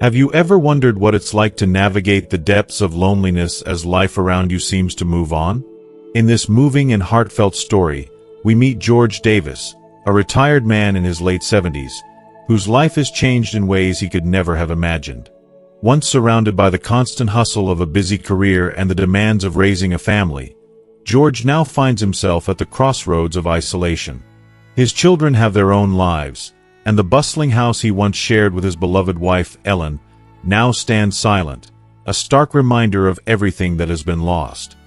Have you ever wondered what it's like to navigate the depths of loneliness as life around you seems to move on? In this moving and heartfelt story, we meet George Davis, a retired man in his late 70s, whose life has changed in ways he could never have imagined. Once surrounded by the constant hustle of a busy career and the demands of raising a family, George now finds himself at the crossroads of isolation. His children have their own lives, and the bustling house he once shared with his beloved wife, Ellen, now stands silent, a stark reminder of everything that has been lost.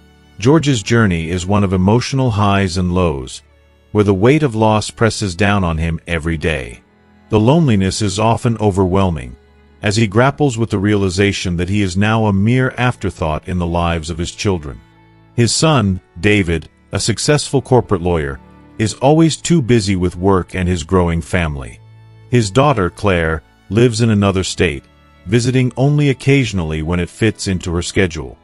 George's journey is one of emotional highs and lows, where the weight of loss presses down on him every day. The loneliness is often overwhelming, as he grapples with the realization that he is now a mere afterthought in the lives of his children. His son, David, a successful corporate lawyer, is always too busy with work and his growing family. His daughter, Claire, lives in another state, visiting only occasionally when it fits into her schedule.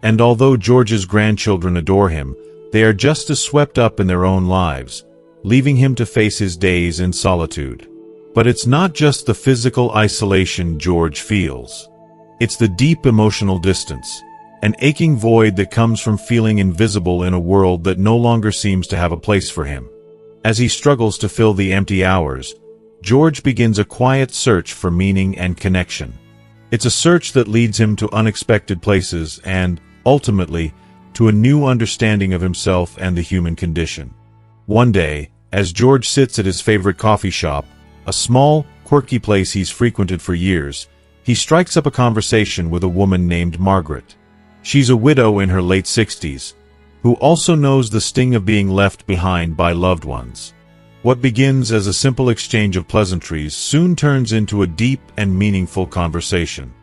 And although George's grandchildren adore him, they are just as swept up in their own lives, leaving him to face his days in solitude. But it's not just the physical isolation George feels. It's the deep emotional distance, an aching void that comes from feeling invisible in a world that no longer seems to have a place for him. As he struggles to fill the empty hours, George begins a quiet search for meaning and connection. It's a search that leads him to unexpected places and, ultimately, to a new understanding of himself and the human condition. One day, as George sits at his favorite coffee shop, a small, quirky place he's frequented for years, he strikes up a conversation with a woman named Margaret. She's a widow in her late 60s, who also knows the sting of being left behind by loved ones. What begins as a simple exchange of pleasantries soon turns into a deep and meaningful conversation.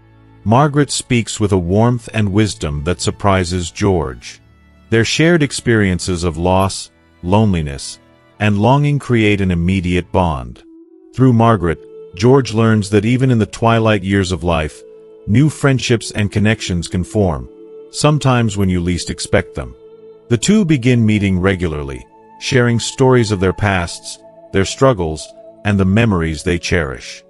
Margaret speaks with a warmth and wisdom that surprises George. Their shared experiences of loss, loneliness, and longing create an immediate bond. Through Margaret, George learns that even in the twilight years of life, new friendships and connections can form, sometimes when you least expect them. The two begin meeting regularly, sharing stories of their pasts, their struggles, and the memories they cherish.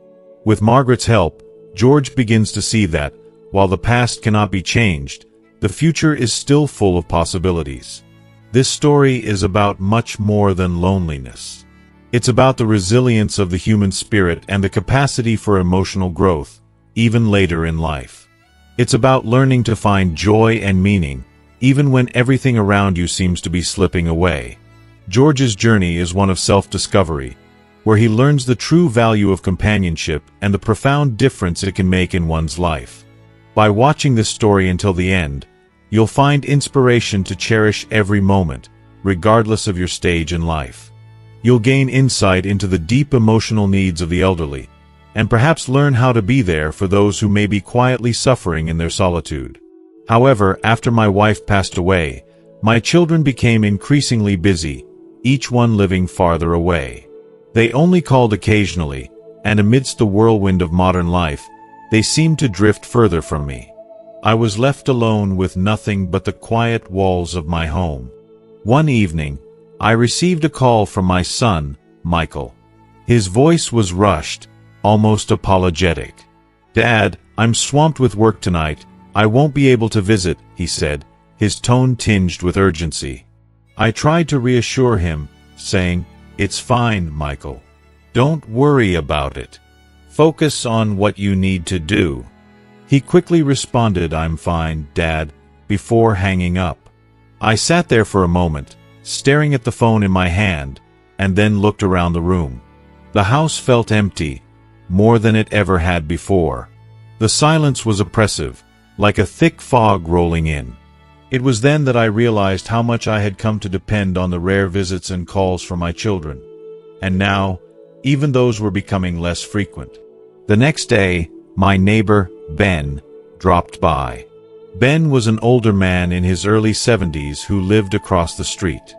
With Margaret's help, George begins to see that, while the past cannot be changed, the future is still full of possibilities. This story is about much more than loneliness. It's about the resilience of the human spirit and the capacity for emotional growth, even later in life. It's about learning to find joy and meaning, even when everything around you seems to be slipping away. George's journey is one of self-discovery, where he learns the true value of companionship and the profound difference it can make in one's life. By watching this story until the end, you'll find inspiration to cherish every moment, regardless of your stage in life. You'll gain insight into the deep emotional needs of the elderly, and perhaps learn how to be there for those who may be quietly suffering in their solitude. However, after my wife passed away, my children became increasingly busy, each one living farther away. They only called occasionally, and amidst the whirlwind of modern life, they seemed to drift further from me. I was left alone with nothing but the quiet walls of my home. One evening, I received a call from my son, Michael. His voice was rushed, almost apologetic. "Dad, I'm swamped with work tonight. I won't be able to visit," he said, his tone tinged with urgency. I tried to reassure him, saying, "It's fine, Michael. Don't worry about it. Focus on what you need to do." He quickly responded, "I'm fine, Dad," before hanging up. I sat there for a moment, staring at the phone in my hand, and then looked around the room. The house felt empty, more than it ever had before. The silence was oppressive, like a thick fog rolling in. It was then that I realized how much I had come to depend on the rare visits and calls from my children. And now, even those were becoming less frequent. The next day, my neighbor, Ben, dropped by. Ben was an older man in his early 70s who lived across the street.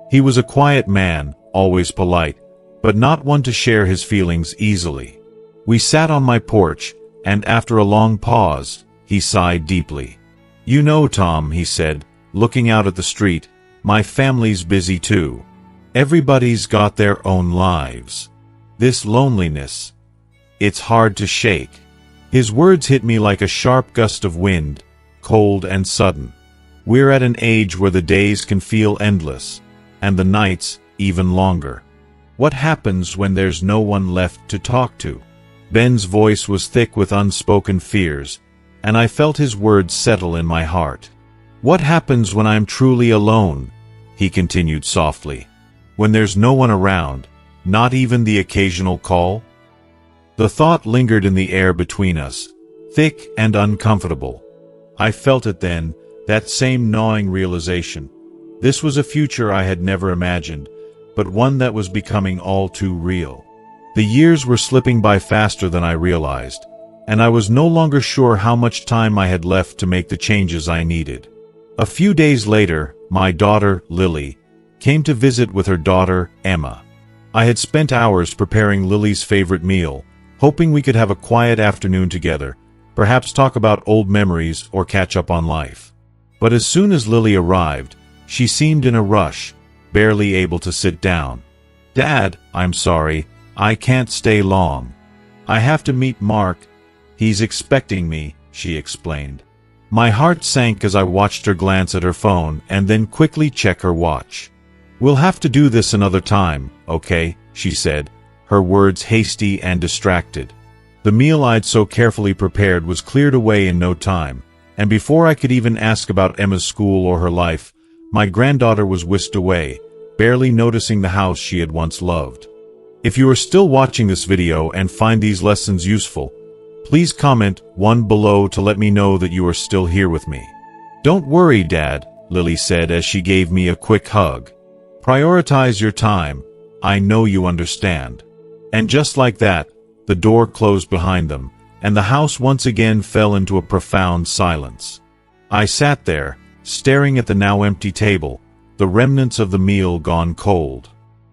He was a quiet man, always polite, but not one to share his feelings easily. We sat on my porch, and after a long pause, he sighed deeply. "You know, Tom," he said, looking out at the street, "my family's busy too. Everybody's got their own lives. This loneliness, it's hard to shake." His words hit me like a sharp gust of wind, cold and sudden. We're at an age where the days can feel endless, and the nights even longer. What happens when there's no one left to talk to? Ben's voice was thick with unspoken fears, and I felt his words settle in my heart. What happens when I'm truly alone? He continued softly. When there's no one around, not even the occasional call? The thought lingered in the air between us, thick and uncomfortable. I felt it then, that same gnawing realization. This was a future I had never imagined, but one that was becoming all too real. The years were slipping by faster than I realized, and I was no longer sure how much time I had left to make the changes I needed. A few days later, my daughter, Lily, came to visit with her daughter, Emma. I had spent hours preparing Lily's favorite meal, hoping we could have a quiet afternoon together, perhaps talk about old memories or catch up on life. But as soon as Lily arrived, she seemed in a rush, barely able to sit down. "Dad, I'm sorry, I can't stay long. I have to meet Mark. He's expecting me," she explained. My heart sank as I watched her glance at her phone and then quickly check her watch. "We'll have to do this another time, okay?" she said, her words hasty and distracted. The meal I'd so carefully prepared was cleared away in no time, and before I could even ask about Emma's school or her life, my granddaughter was whisked away, barely noticing the house she had once loved. If you are still watching this video and find these lessons useful, please comment 1 below to let me know that you are still here with me. "Don't worry, Dad," Lily said as she gave me a quick hug. "Prioritize your time. I know you understand." And just like that, the door closed behind them, and the house once again fell into a profound silence. I sat there, staring at the now empty table, the remnants of the meal gone cold.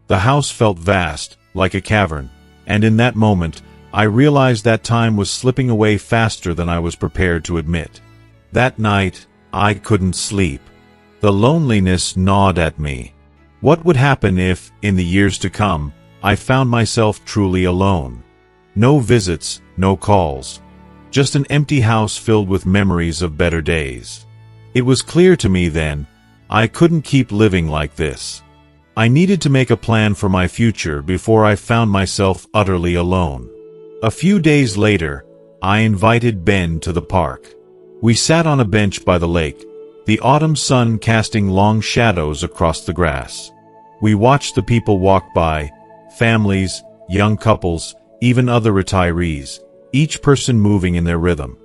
The house felt vast, like a cavern, and in that moment, I realized that time was slipping away faster than I was prepared to admit. That night, I couldn't sleep. The loneliness gnawed at me. What would happen if, in the years to come, I found myself truly alone? No visits, no calls. Just an empty house filled with memories of better days. It was clear to me then, I couldn't keep living like this. I needed to make a plan for my future before I found myself utterly alone. A few days later, I invited Ben to the park. We sat on a bench by the lake, the autumn sun casting long shadows across the grass. We watched the people walk by, families, young couples, even other retirees, each person moving in their rhythm.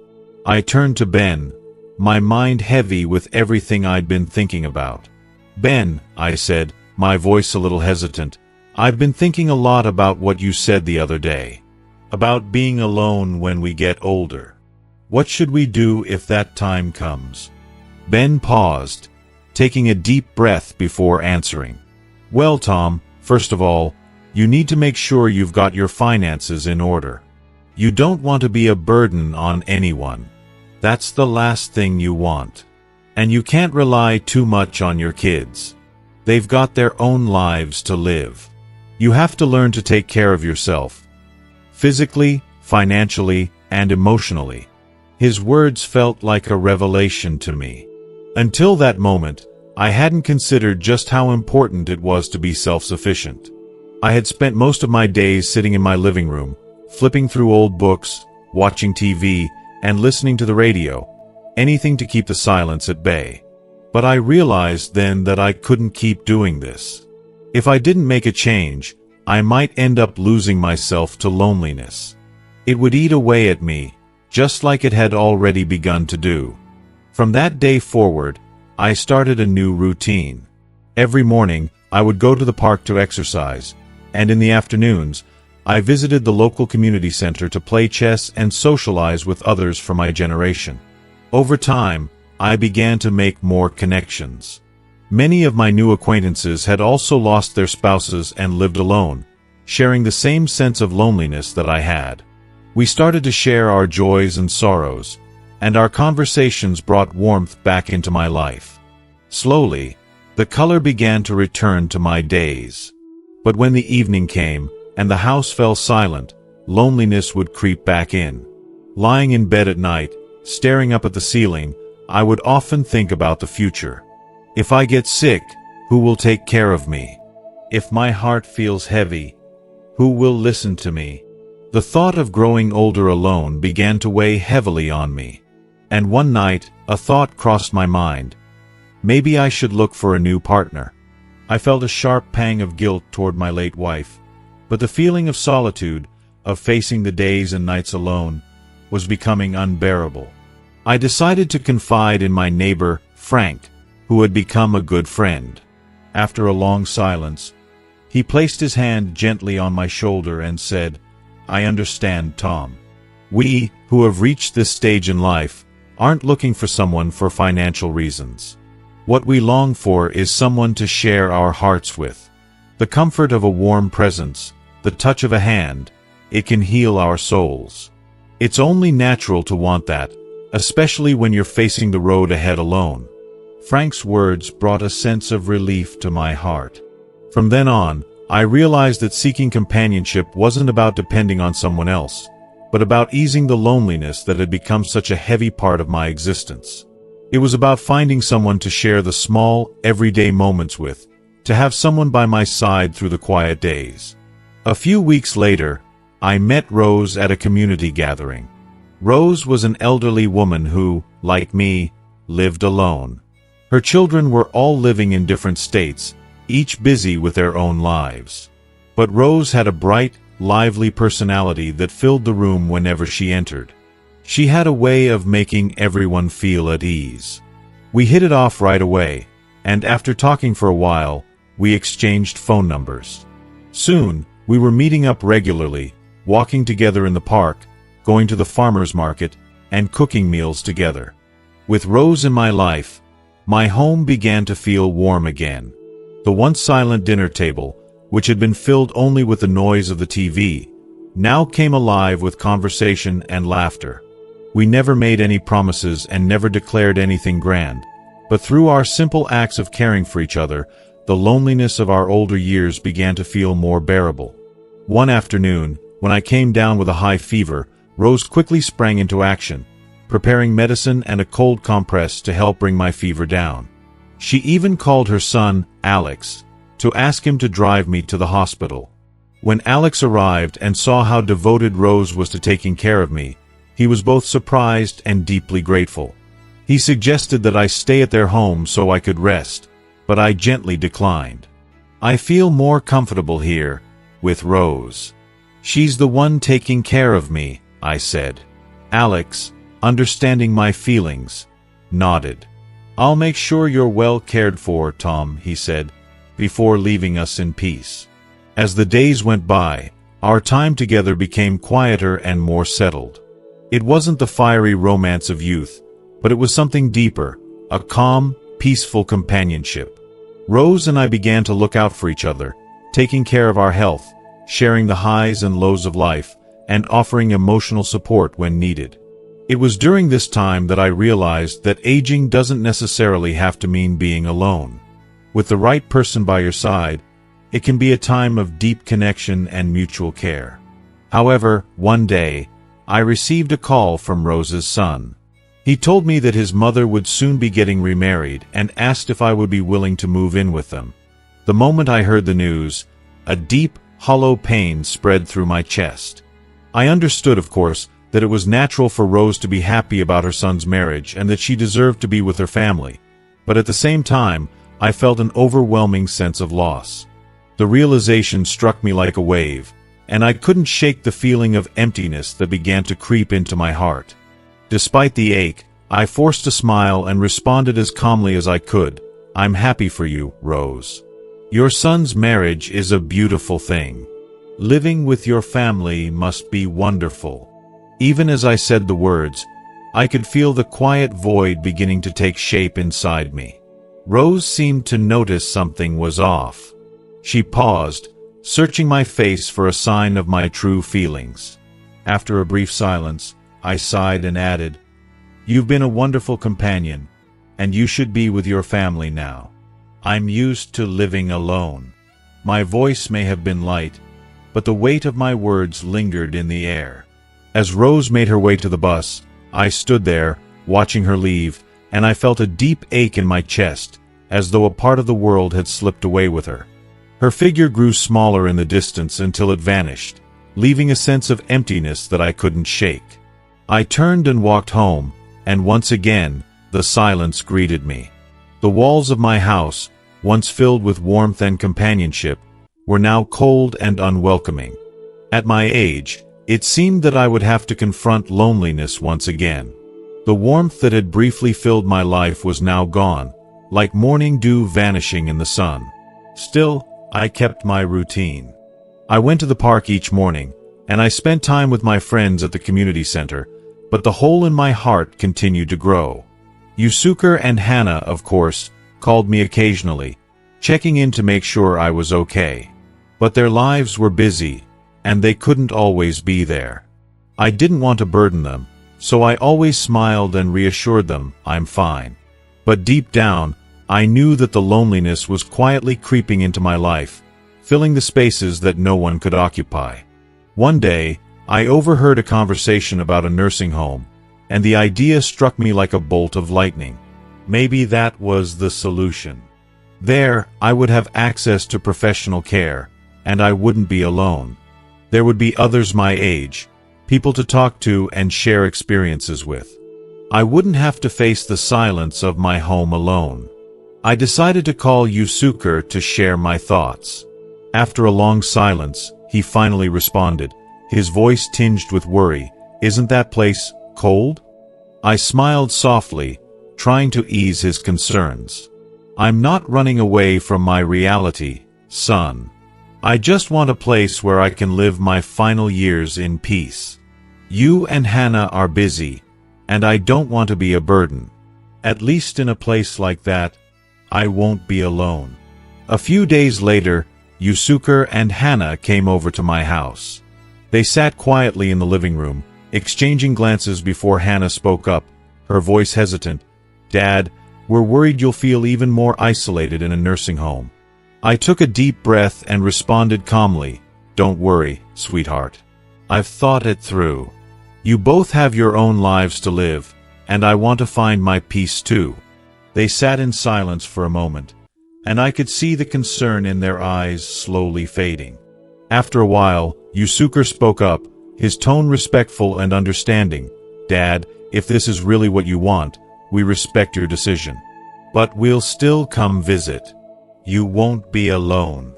I turned to Ben, my mind heavy with everything I'd been thinking about. "Ben," I said, my voice a little hesitant, "I've been thinking a lot about what you said the other day. About being alone when we get older. What should we do if that time comes?" Ben paused, taking a deep breath before answering. "Well, Tom, first of all, you need to make sure you've got your finances in order. You don't want to be a burden on anyone. That's the last thing you want. And you can't rely too much on your kids. They've got their own lives to live. You have to learn to take care of yourself. Physically, financially, and emotionally." His words felt like a revelation to me. Until that moment, I hadn't considered just how important it was to be self-sufficient. I had spent most of my days sitting in my living room, flipping through old books, watching TV, and listening to the radio, anything to keep the silence at bay. But I realized then that I couldn't keep doing this. If I didn't make a change, I might end up losing myself to loneliness. It would eat away at me, just like it had already begun to do. From that day forward, I started a new routine. Every morning, I would go to the park to exercise, and in the afternoons, I visited the local community center to play chess and socialize with others from my generation. Over time, I began to make more connections. Many of my new acquaintances had also lost their spouses and lived alone, sharing the same sense of loneliness that I had. We started to share our joys and sorrows, and our conversations brought warmth back into my life. Slowly, the color began to return to my days. But when the evening came, and the house fell silent, loneliness would creep back in. Lying in bed at night, staring up at the ceiling, I would often think about the future. If I get sick, who will take care of me? If my heart feels heavy, who will listen to me? The thought of growing older alone began to weigh heavily on me. And one night, a thought crossed my mind. Maybe I should look for a new partner. I felt a sharp pang of guilt toward my late wife, but the feeling of solitude, of facing the days and nights alone, was becoming unbearable. I decided to confide in my neighbor, Frank, who had become a good friend. After a long silence, he placed his hand gently on my shoulder and said, "I understand, Tom. We, who have reached this stage in life, aren't looking for someone for financial reasons. What we long for is someone to share our hearts with. The comfort of a warm presence, the touch of a hand, it can heal our souls. It's only natural to want that, especially when you're facing the road ahead alone." Frank's words brought a sense of relief to my heart. From then on, I realized that seeking companionship wasn't about depending on someone else, but about easing the loneliness that had become such a heavy part of my existence. It was about finding someone to share the small, everyday moments with, to have someone by my side through the quiet days. A few weeks later, I met Rose at a community gathering. Rose was an elderly woman who, like me, lived alone. Her children were all living in different states, each busy with their own lives. But Rose had a bright, lively personality that filled the room whenever she entered. She had a way of making everyone feel at ease. We hit it off right away, and after talking for a while, we exchanged phone numbers. Soon, we were meeting up regularly, walking together in the park, going to the farmer's market, and cooking meals together. With Rose in my life, my home began to feel warm again. The once silent dinner table, which had been filled only with the noise of the TV, now came alive with conversation and laughter. We never made any promises and never declared anything grand, but through our simple acts of caring for each other, the loneliness of our older years began to feel more bearable. One afternoon, when I came down with a high fever, Rose quickly sprang into action, preparing medicine and a cold compress to help bring my fever down. She even called her son, Alex, to ask him to drive me to the hospital. When Alex arrived and saw how devoted Rose was to taking care of me, he was both surprised and deeply grateful. He suggested that I stay at their home so I could rest, but I gently declined. "I feel more comfortable here, with Rose. She's the one taking care of me," I said. Alex, understanding my feelings, nodded. "I'll make sure you're well cared for, Tom," he said, before leaving us in peace. As the days went by, our time together became quieter and more settled. It wasn't the fiery romance of youth, but it was something deeper, a calm, peaceful companionship. Rose and I began to look out for each other, taking care of our health, sharing the highs and lows of life, and offering emotional support when needed. It was during this time that I realized that aging doesn't necessarily have to mean being alone. With the right person by your side, it can be a time of deep connection and mutual care. However, one day, I received a call from Rose's son. He told me that his mother would soon be getting remarried and asked if I would be willing to move in with them. The moment I heard the news, a deep, hollow pain spread through my chest. I understood, of course, that it was natural for Rose to be happy about her son's marriage and that she deserved to be with her family, but at the same time, I felt an overwhelming sense of loss. The realization struck me like a wave, and I couldn't shake the feeling of emptiness that began to creep into my heart. Despite the ache, I forced a smile and responded as calmly as I could, "I'm happy for you, Rose. Your son's marriage is a beautiful thing. Living with your family must be wonderful." Even as I said the words, I could feel the quiet void beginning to take shape inside me. Rose seemed to notice something was off. She paused, searching my face for a sign of my true feelings. After a brief silence, I sighed and added, "You've been a wonderful companion, and you should be with your family now. I'm used to living alone." My voice may have been light, but the weight of my words lingered in the air. As Rose made her way to the bus, I stood there, watching her leave, and I felt a deep ache in my chest, as though a part of the world had slipped away with her. Her figure grew smaller in the distance until it vanished, leaving a sense of emptiness that I couldn't shake. I turned and walked home, and once again, the silence greeted me. The walls of my house, once filled with warmth and companionship, were now cold and unwelcoming. At my age, it seemed that I would have to confront loneliness once again. The warmth that had briefly filled my life was now gone, like morning dew vanishing in the sun. Still, I kept my routine. I went to the park each morning, and I spent time with my friends at the community center, but the hole in my heart continued to grow. Yusuke and Hannah, of course, called me occasionally, checking in to make sure I was okay. But their lives were busy, and they couldn't always be there. I didn't want to burden them, so I always smiled and reassured them I'm fine. But deep down, I knew that the loneliness was quietly creeping into my life, filling the spaces that no one could occupy. One day, I overheard a conversation about a nursing home, and the idea struck me like a bolt of lightning. Maybe that was the solution. There, I would have access to professional care, and I wouldn't be alone. There would be others my age, people to talk to and share experiences with. I wouldn't have to face the silence of my home alone. I decided to call Yusuke to share my thoughts. After a long silence, he finally responded, his voice tinged with worry. "Isn't that place cold?" I smiled softly, trying to ease his concerns. "I'm not running away from my reality, son. I just want a place where I can live my final years in peace. You and Hannah are busy, and I don't want to be a burden. At least in a place like that, I won't be alone." A few days later, Yusuke and Hannah came over to my house. They sat quietly in the living room, exchanging glances before Hannah spoke up, her voice hesitant. "Dad, we're worried you'll feel even more isolated in a nursing home." I took a deep breath and responded calmly, "Don't worry, sweetheart. I've thought it through. You both have your own lives to live, and I want to find my peace too." They sat in silence for a moment, and I could see the concern in their eyes slowly fading. After a while, Yusuke spoke up, his tone respectful and understanding. "Dad, if this is really what you want, we respect your decision. But we'll still come visit. You won't be alone."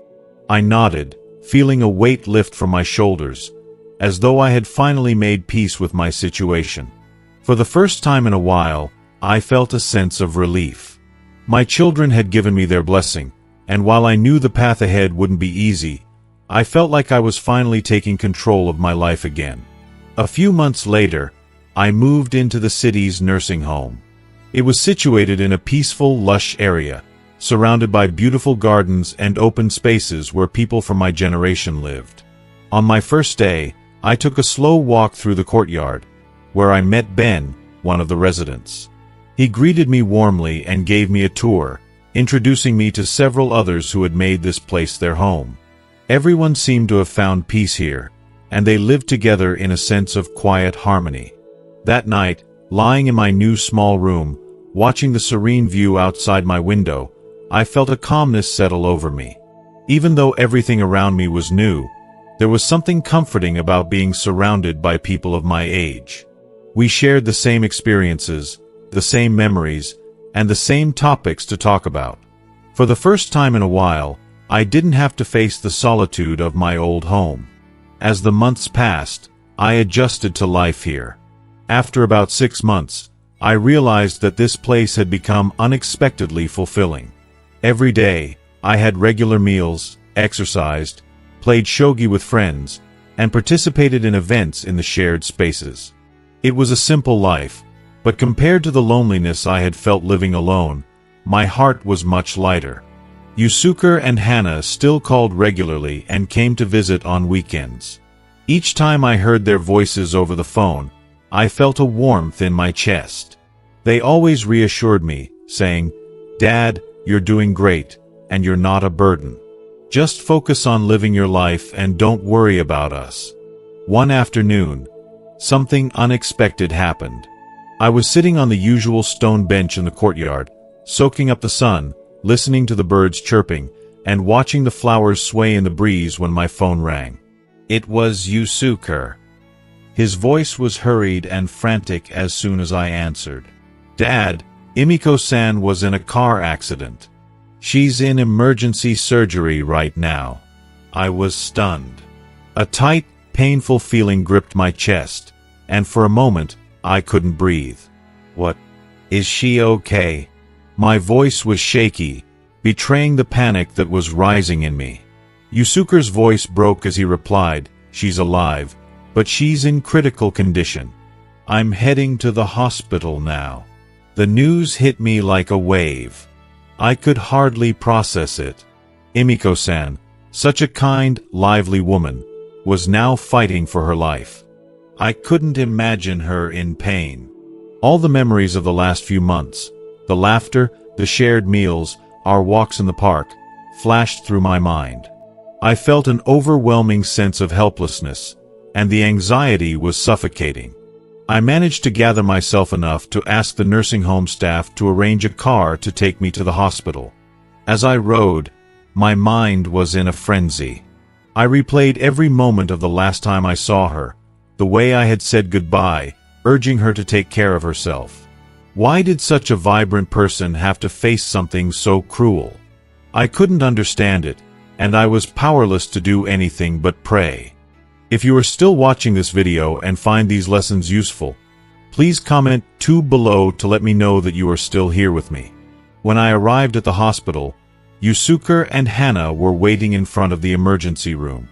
I nodded, feeling a weight lift from my shoulders, as though I had finally made peace with my situation. For the first time in a while, I felt a sense of relief. My children had given me their blessing, and while I knew the path ahead wouldn't be easy, I felt like I was finally taking control of my life again. A few months later, I moved into the city's nursing home. It was situated in a peaceful, lush area, surrounded by beautiful gardens and open spaces where people from my generation lived. On my first day, I took a slow walk through the courtyard, where I met Ben, one of the residents. He greeted me warmly and gave me a tour, introducing me to several others who had made this place their home. Everyone seemed to have found peace here, and they lived together in a sense of quiet harmony. That night, lying in my new small room, watching the serene view outside my window, I felt a calmness settle over me. Even though everything around me was new, there was something comforting about being surrounded by people of my age. We shared the same experiences, the same memories, and the same topics to talk about. For the first time in a while, I didn't have to face the solitude of my old home. As the months passed, I adjusted to life here. After about 6 months, I realized that this place had become unexpectedly fulfilling. Every day, I had regular meals, exercised, played shogi with friends, and participated in events in the shared spaces. It was a simple life, but compared to the loneliness I had felt living alone, my heart was much lighter. Yusuke and Hannah still called regularly and came to visit on weekends. Each time I heard their voices over the phone, I felt a warmth in my chest. They always reassured me, saying, "Dad, you're doing great, and you're not a burden. Just focus on living your life and don't worry about us." One afternoon, something unexpected happened. I was sitting on the usual stone bench in the courtyard, soaking up the sun, listening to the birds chirping, and watching the flowers sway in the breeze when my phone rang. It was Yusuke. His voice was hurried and frantic as soon as I answered. Dad, Emiko-san was in a car accident. She's in emergency surgery right now. I was stunned. A tight, painful feeling gripped my chest, and for a moment, I couldn't breathe. What? Is she okay? My voice was shaky, betraying the panic that was rising in me. Yusuke's voice broke as he replied, "She's alive, but she's in critical condition. I'm heading to the hospital now." The news hit me like a wave. I could hardly process it. Emiko-san, such a kind, lively woman, was now fighting for her life. I couldn't imagine her in pain. All the memories of the last few months, the laughter, the shared meals, our walks in the park, flashed through my mind. I felt an overwhelming sense of helplessness, and the anxiety was suffocating. I managed to gather myself enough to ask the nursing home staff to arrange a car to take me to the hospital. As I rode, my mind was in a frenzy. I replayed every moment of the last time I saw her, the way I had said goodbye, urging her to take care of herself. Why did such a vibrant person have to face something so cruel? I couldn't understand it, and I was powerless to do anything but pray. If you are still watching this video and find these lessons useful, please comment 2 below to let me know that you are still here with me. When I arrived at the hospital, Yusuke and Hana were waiting in front of the emergency room.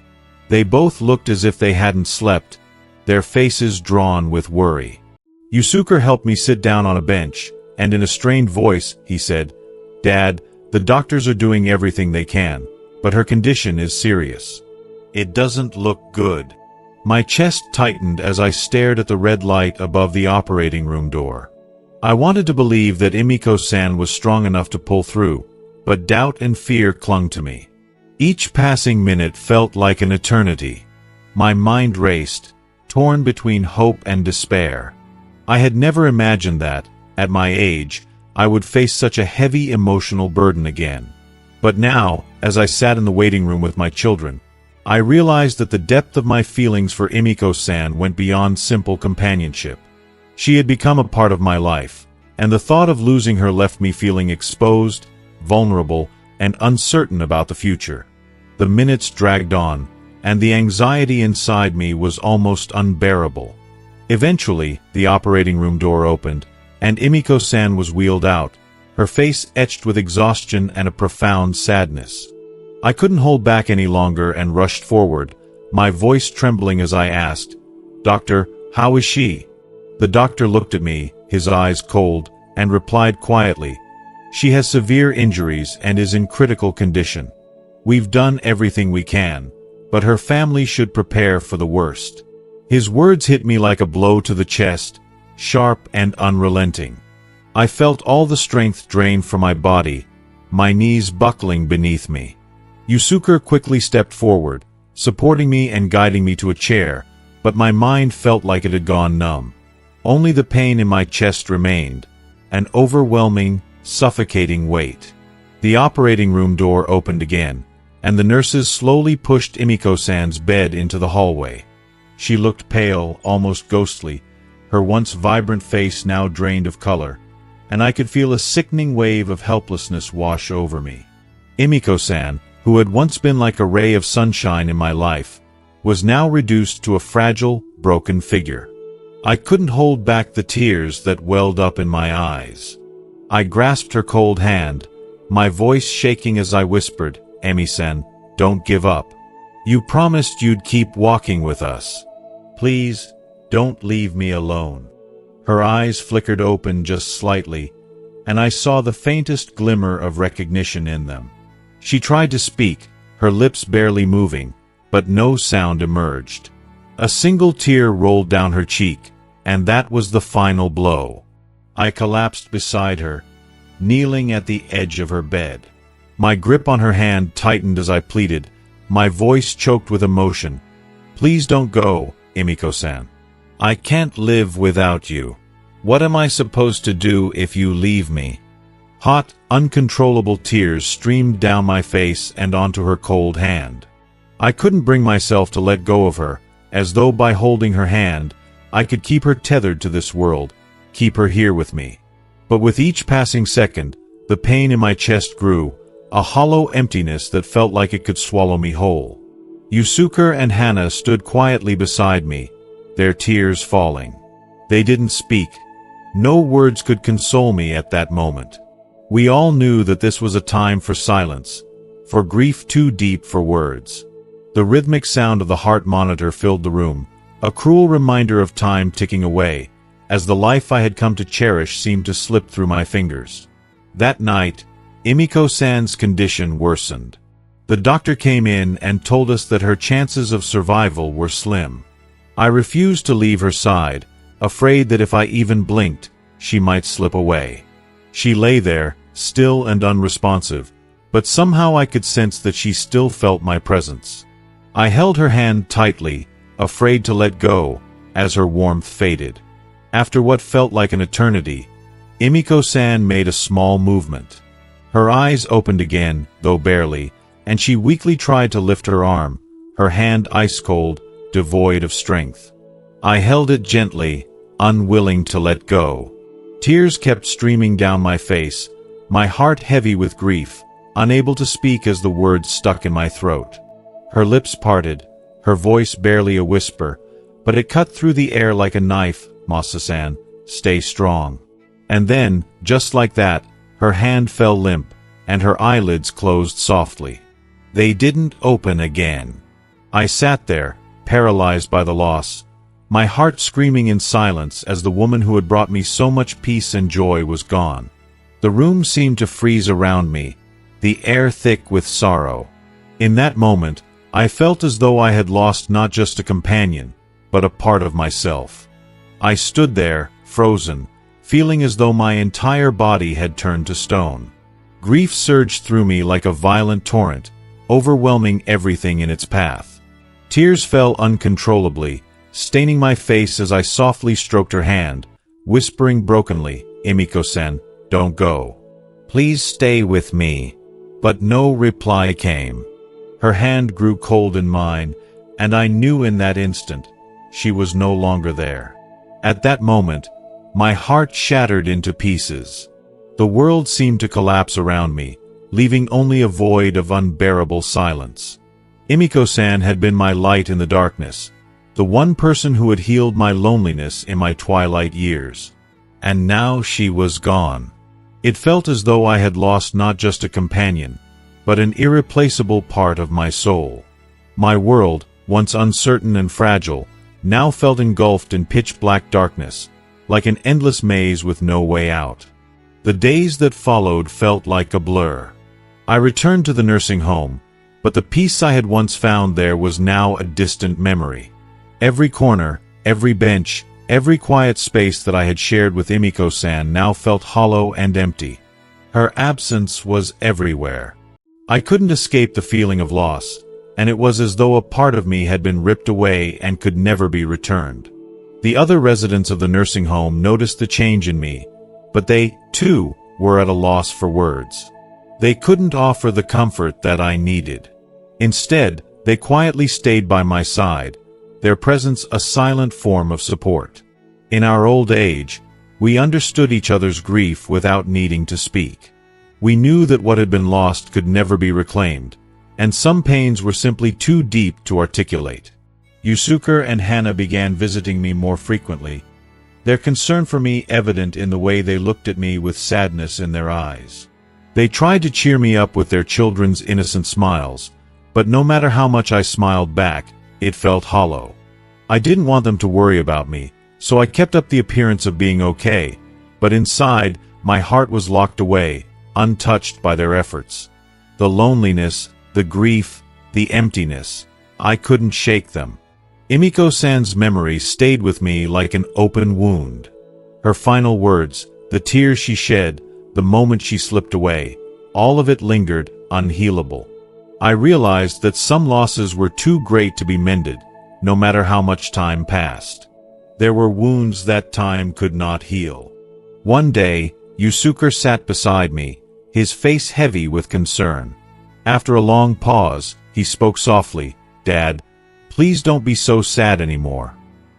They both looked as if they hadn't slept, their faces drawn with worry. Yusuke helped me sit down on a bench, and in a strained voice, he said, "Dad, the doctors are doing everything they can, but her condition is serious. It doesn't look good." My chest tightened as I stared at the red light above the operating room door. I wanted to believe that Emiko-san was strong enough to pull through, but doubt and fear clung to me. Each passing minute felt like an eternity. My mind raced, torn between hope and despair. I had never imagined that, at my age, I would face such a heavy emotional burden again. But now, as I sat in the waiting room with my children, I realized that the depth of my feelings for Emiko-san went beyond simple companionship. She had become a part of my life, and the thought of losing her left me feeling exposed, vulnerable, and uncertain about the future. The minutes dragged on, and the anxiety inside me was almost unbearable. Eventually, the operating room door opened, and Emiko-san was wheeled out, her face etched with exhaustion and a profound sadness. I couldn't hold back any longer and rushed forward, my voice trembling as I asked, "Doctor, how is she?" The doctor looked at me, his eyes cold, and replied quietly, "She has severe injuries and is in critical condition. We've done everything we can, but her family should prepare for the worst." His words hit me like a blow to the chest, sharp and unrelenting. I felt all the strength drained from my body, my knees buckling beneath me. Yusuke quickly stepped forward, supporting me and guiding me to a chair, but my mind felt like it had gone numb. Only the pain in my chest remained, an overwhelming, suffocating weight. The operating room door opened again, and the nurses slowly pushed Emiko-san's bed into the hallway. She looked pale, almost ghostly, her once vibrant face now drained of color, and I could feel a sickening wave of helplessness wash over me. Emiko-san, who had once been like a ray of sunshine in my life, was now reduced to a fragile, broken figure. I couldn't hold back the tears that welled up in my eyes. I grasped her cold hand, my voice shaking as I whispered, "Emi-san, don't give up. You promised you'd keep walking with us. Please, don't leave me alone." Her eyes flickered open just slightly, and I saw the faintest glimmer of recognition in them. She tried to speak, her lips barely moving, but no sound emerged. A single tear rolled down her cheek, and that was the final blow. I collapsed beside her, kneeling at the edge of her bed. My grip on her hand tightened as I pleaded, my voice choked with emotion. "Please don't go, Emiko-san. I can't live without you. What am I supposed to do if you leave me? Hot, uncontrollable tears streamed down my face and onto her cold hand. I couldn't bring myself to let go of her, as though by holding her hand, I could keep her tethered to this world, keep her here with me. But with each passing second, the pain in my chest grew, a hollow emptiness that felt like it could swallow me whole. Yusuke and Hana stood quietly beside me, their tears falling. They didn't speak. No words could console me at that moment. We all knew that this was a time for silence, for grief too deep for words. The rhythmic sound of the heart monitor filled the room, a cruel reminder of time ticking away, as the life I had come to cherish seemed to slip through my fingers. That night, Emiko-san's condition worsened. The doctor came in and told us that her chances of survival were slim. I refused to leave her side, afraid that if I even blinked, she might slip away. She lay there, still and unresponsive, but somehow I could sense that she still felt my presence. I held her hand tightly, afraid to let go, as her warmth faded. After what felt like an eternity, Emiko-san made a small movement. Her eyes opened again, though barely, and she weakly tried to lift her arm, her hand ice-cold, devoid of strength. I held it gently, unwilling to let go. Tears kept streaming down my face, my heart heavy with grief, unable to speak as the words stuck in my throat. Her lips parted, her voice barely a whisper, but it cut through the air like a knife. Masa-san, stay strong. And then, just like that, her hand fell limp, and her eyelids closed softly. They didn't open again. I sat there, paralyzed by the loss, my heart screaming in silence as the woman who had brought me so much peace and joy was gone. The room seemed to freeze around me, the air thick with sorrow. In that moment, I felt as though I had lost not just a companion, but a part of myself. I stood there, frozen, feeling as though my entire body had turned to stone. Grief surged through me like a violent torrent, overwhelming everything in its path. Tears fell uncontrollably, staining my face as I softly stroked her hand, whispering brokenly, "Emiko-san, don't go. Please stay with me." But no reply came. Her hand grew cold in mine, and I knew in that instant, she was no longer there. At that moment, my heart shattered into pieces. The world seemed to collapse around me, leaving only a void of unbearable silence. Emiko-san had been my light in the darkness, the one person who had healed my loneliness in my twilight years. And now she was gone. It felt as though I had lost not just a companion, but an irreplaceable part of my soul. My world, once uncertain and fragile, now felt engulfed in pitch-black darkness, like an endless maze with no way out. The days that followed felt like a blur. I returned to the nursing home, but the peace I had once found there was now a distant memory. Every corner, every bench, every quiet space that I had shared with Emiko-san now felt hollow and empty. Her absence was everywhere. I couldn't escape the feeling of loss, and it was as though a part of me had been ripped away and could never be returned. The other residents of the nursing home noticed the change in me, but they, too, were at a loss for words. They couldn't offer the comfort that I needed. Instead, they quietly stayed by my side, their presence a silent form of support. In our old age, we understood each other's grief without needing to speak. We knew that what had been lost could never be reclaimed, and some pains were simply too deep to articulate. Yusuke and Hana began visiting me more frequently, their concern for me evident in the way they looked at me with sadness in their eyes. They tried to cheer me up with their children's innocent smiles, but no matter how much I smiled back, it felt hollow. I didn't want them to worry about me, so I kept up the appearance of being okay, but inside, my heart was locked away, untouched by their efforts. The loneliness, the grief, the emptiness, I couldn't shake them. Emiko-san's memory stayed with me like an open wound. Her final words, the tears she shed, the moment she slipped away, all of it lingered, unhealable. I realized that some losses were too great to be mended, no matter how much time passed. There were wounds that time could not heal. One day, Yusuke sat beside me, his face heavy with concern. After a long pause, he spoke softly, "Dad, please don't be so sad anymore.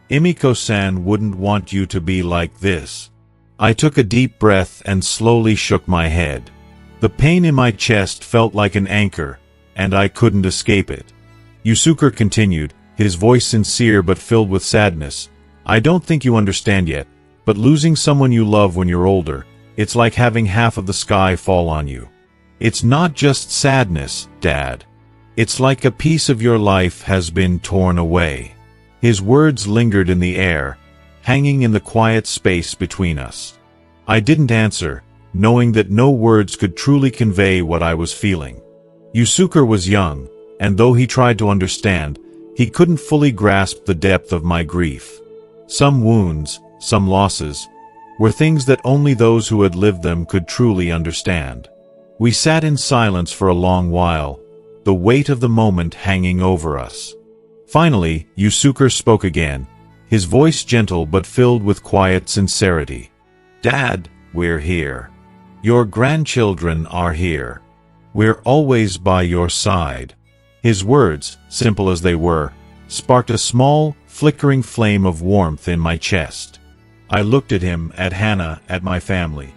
Emiko-san wouldn't want you to be like this." I took a deep breath and slowly shook my head. The pain in my chest felt like an anchor, and I couldn't escape it. Yusuke continued, his voice sincere but filled with sadness. "I don't think you understand yet, but losing someone you love when you're older, it's like having half of the sky fall on you. It's not just sadness, Dad. It's like a piece of your life has been torn away." His words lingered in the air, hanging in the quiet space between us. I didn't answer, knowing that no words could truly convey what I was feeling. Yusuke was young, and though he tried to understand, he couldn't fully grasp the depth of my grief. Some wounds, some losses, were things that only those who had lived them could truly understand. We sat in silence for a long while, the weight of the moment hanging over us. Finally, Yusuke spoke again, his voice gentle but filled with quiet sincerity. "Dad, we're here. Your grandchildren are here. We're always by your side." His words, simple as they were, sparked a small, flickering flame of warmth in my chest. I looked at him, at Hannah, at my family.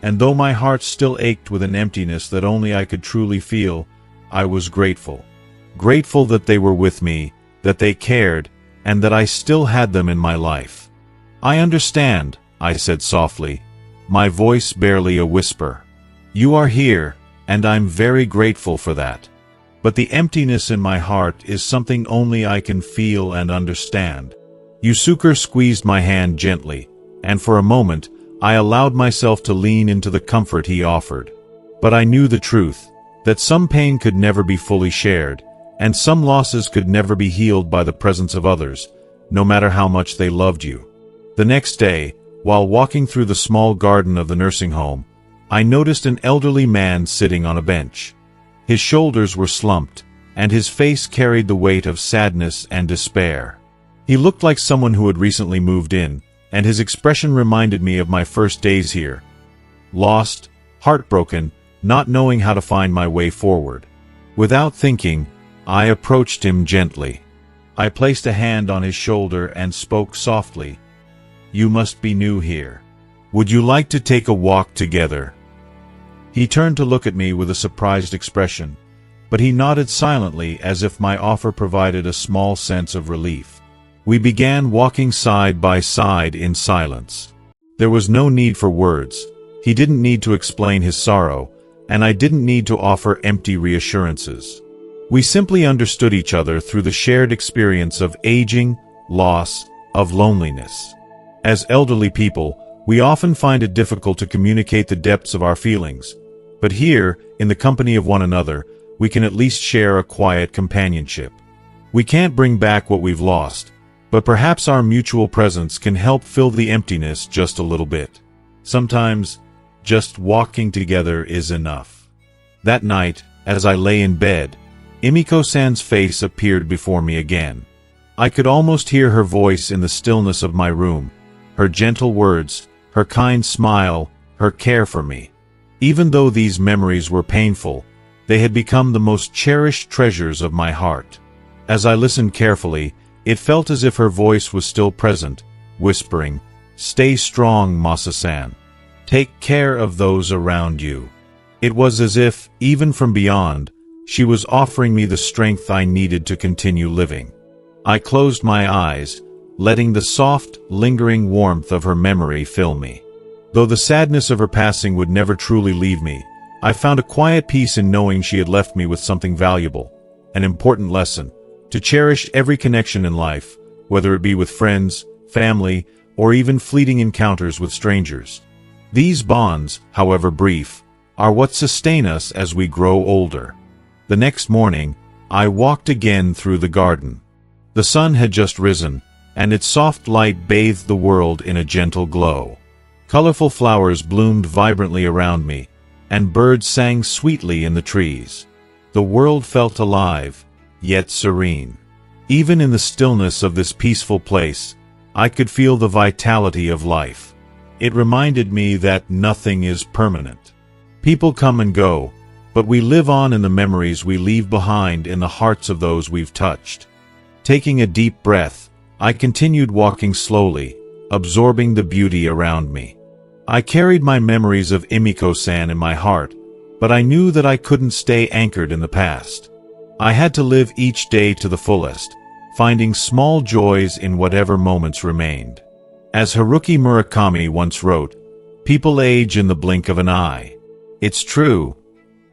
And though my heart still ached with an emptiness that only I could truly feel, I was grateful. Grateful that they were with me, that they cared, and that I still had them in my life. "I understand," I said softly, my voice barely a whisper. "You are here, and I'm very grateful for that. But the emptiness in my heart is something only I can feel and understand." Yusuke squeezed my hand gently, and for a moment, I allowed myself to lean into the comfort he offered. But I knew the truth, that some pain could never be fully shared, and some losses could never be healed by the presence of others, no matter how much they loved you. The next day, while walking through the small garden of the nursing home, I noticed an elderly man sitting on a bench. His shoulders were slumped, and his face carried the weight of sadness and despair. He looked like someone who had recently moved in, and his expression reminded me of my first days here. Lost, heartbroken, not knowing how to find my way forward. Without thinking, I approached him gently. I placed a hand on his shoulder and spoke softly. "You must be new here. Would you like to take a walk together?" He turned to look at me with a surprised expression, but he nodded silently as if my offer provided a small sense of relief. We began walking side by side in silence. There was no need for words. He didn't need to explain his sorrow, and I didn't need to offer empty reassurances. We simply understood each other through the shared experience of aging, loss, of loneliness. As elderly people, we often find it difficult to communicate the depths of our feelings, but here, in the company of one another, we can at least share a quiet companionship. We can't bring back what we've lost, but perhaps our mutual presence can help fill the emptiness just a little bit. Sometimes, just walking together is enough. That night, as I lay in bed, Emiko-san's face appeared before me again. I could almost hear her voice in the stillness of my room, her gentle words, her kind smile, her care for me. Even though these memories were painful, they had become the most cherished treasures of my heart. As I listened carefully, it felt as if her voice was still present, whispering, "Stay strong, Masa-san. Take care of those around you." It was as if, even from beyond, she was offering me the strength I needed to continue living. I closed my eyes, letting the soft, lingering warmth of her memory fill me. Though the sadness of her passing would never truly leave me, I found a quiet peace in knowing she had left me with something valuable, an important lesson, to cherish every connection in life, whether it be with friends, family, or even fleeting encounters with strangers. These bonds, however brief, are what sustain us as we grow older. The next morning, I walked again through the garden. The sun had just risen, and its soft light bathed the world in a gentle glow. Colorful flowers bloomed vibrantly around me, and birds sang sweetly in the trees. The world felt alive, yet serene. Even in the stillness of this peaceful place, I could feel the vitality of life. It reminded me that nothing is permanent. People come and go, but we live on in the memories we leave behind in the hearts of those we've touched. Taking a deep breath, I continued walking slowly, absorbing the beauty around me. I carried my memories of Emiko-san in my heart, but I knew that I couldn't stay anchored in the past. I had to live each day to the fullest, finding small joys in whatever moments remained. As Haruki Murakami once wrote, "People age in the blink of an eye." It's true.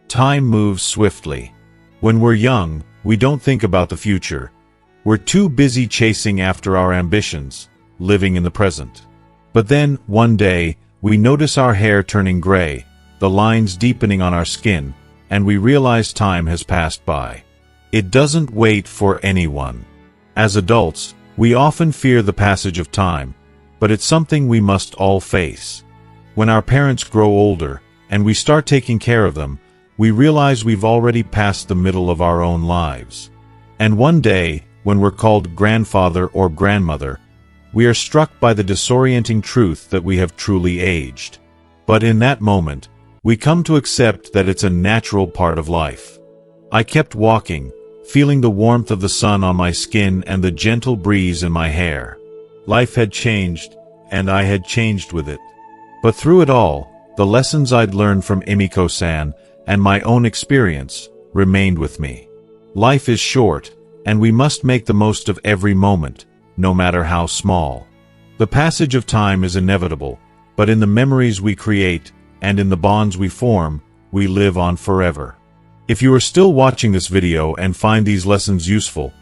Time moves swiftly. When we're young, we don't think about the future. We're too busy chasing after our ambitions, living in the present. But then, one day, we notice our hair turning gray, the lines deepening on our skin, and we realize time has passed by. It doesn't wait for anyone. As adults, we often fear the passage of time, but it's something we must all face. When our parents grow older, and we start taking care of them, we realize we've already passed the middle of our own lives. And one day, when we're called grandfather or grandmother, we are struck by the disorienting truth that we have truly aged. But in that moment, we come to accept that it's a natural part of life. I kept walking, feeling the warmth of the sun on my skin and the gentle breeze in my hair. Life had changed, and I had changed with it. But through it all, the lessons I'd learned from Emiko-san and my own experience remained with me. Life is short, and we must make the most of every moment, no matter how small. The passage of time is inevitable, but in the memories we create, and in the bonds we form, we live on forever. If you are still watching this video and find these lessons useful,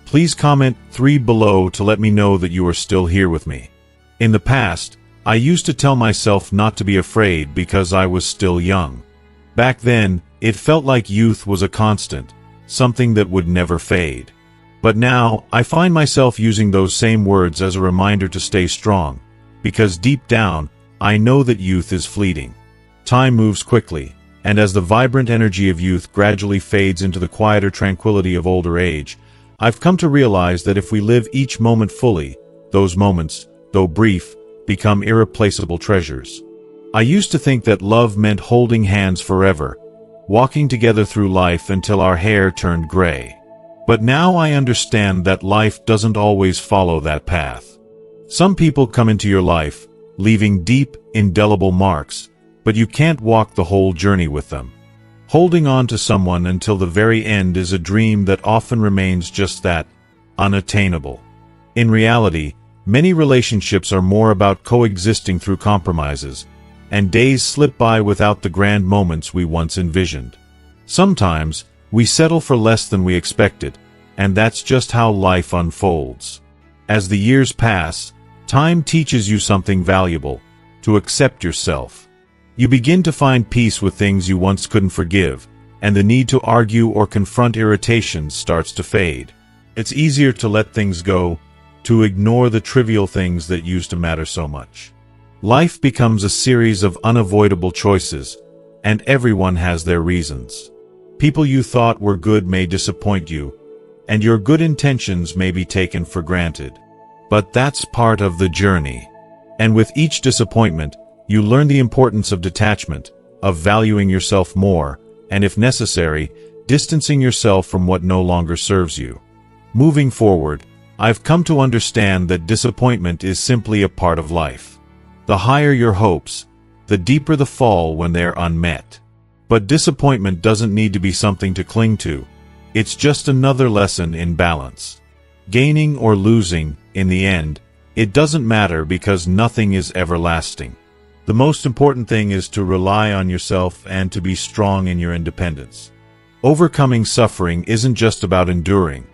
please comment 3 below to let me know that you are still here with me. In the past, I used to tell myself not to be afraid because I was still young. Back then, it felt like youth was a constant, something that would never fade. But now, I find myself using those same words as a reminder to stay strong, because deep down, I know that youth is fleeting. Time moves quickly, and as the vibrant energy of youth gradually fades into the quieter tranquility of older age, I've come to realize that if we live each moment fully, those moments, though brief, become irreplaceable treasures. I used to think that love meant holding hands forever, walking together through life until our hair turned gray. But now I understand that life doesn't always follow that path. Some people come into your life, leaving deep, indelible marks, but you can't walk the whole journey with them. Holding on to someone until the very end is a dream that often remains just that, unattainable. In reality, many relationships are more about coexisting through compromises, and days slip by without the grand moments we once envisioned. Sometimes, we settle for less than we expected, and that's just how life unfolds. As the years pass, time teaches you something valuable: to accept yourself. You begin to find peace with things you once couldn't forgive, and the need to argue or confront irritations starts to fade. It's easier to let things go, to ignore the trivial things that used to matter so much. Life becomes a series of unavoidable choices, and everyone has their reasons. People you thought were good may disappoint you, and your good intentions may be taken for granted. But that's part of the journey. And with each disappointment, you learn the importance of detachment, of valuing yourself more, and if necessary, distancing yourself from what no longer serves you. Moving forward, I've come to understand that disappointment is simply a part of life. The higher your hopes, the deeper the fall when they're unmet. But disappointment doesn't need to be something to cling to. It's just another lesson in balance. Gaining or losing, in the end, it doesn't matter because nothing is everlasting. The most important thing is to rely on yourself and to be strong in your independence. Overcoming suffering isn't just about enduring.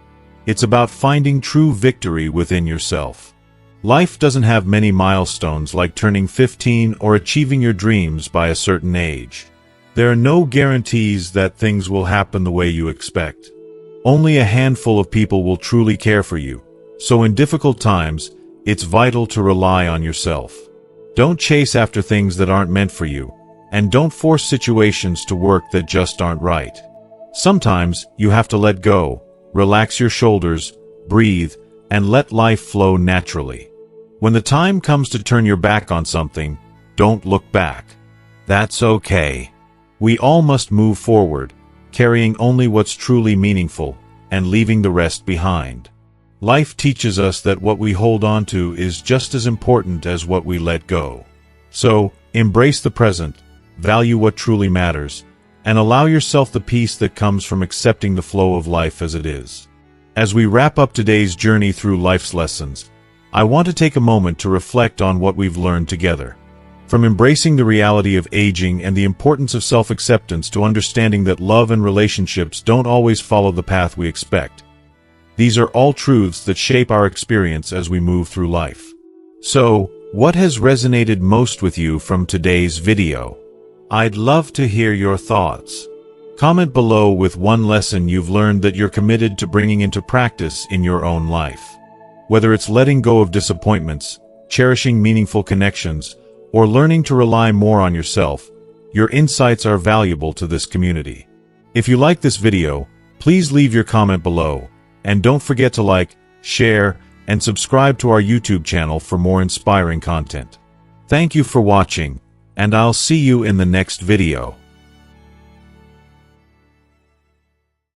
It's about finding true victory within yourself. Life doesn't have many milestones like turning 15 or achieving your dreams by a certain age. There are no guarantees that things will happen the way you expect. Only a handful of people will truly care for you, so in difficult times, it's vital to rely on yourself. Don't chase after things that aren't meant for you, and don't force situations to work that just aren't right. Sometimes, you have to let go, relax your shoulders, breathe, and let life flow naturally. When the time comes to turn your back on something, don't look back. That's okay. We all must move forward, carrying only what's truly meaningful, and leaving the rest behind. Life teaches us that what we hold on to is just as important as what we let go. So, embrace the present, value what truly matters, and allow yourself the peace that comes from accepting the flow of life as it is. As we wrap up today's journey through life's lessons, I want to take a moment to reflect on what we've learned together. From embracing the reality of aging and the importance of self-acceptance to understanding that love and relationships don't always follow the path we expect. These are all truths that shape our experience as we move through life. So, what has resonated most with you from today's video? I'd love to hear your thoughts. Comment below with one lesson you've learned that you're committed to bringing into practice in your own life. Whether it's letting go of disappointments, cherishing meaningful connections, or learning to rely more on yourself, your insights are valuable to this community. If you like this video, please leave your comment below, and don't forget to like, share, and subscribe to our YouTube channel for more inspiring content. Thank you for watching, and I'll see you in the next video.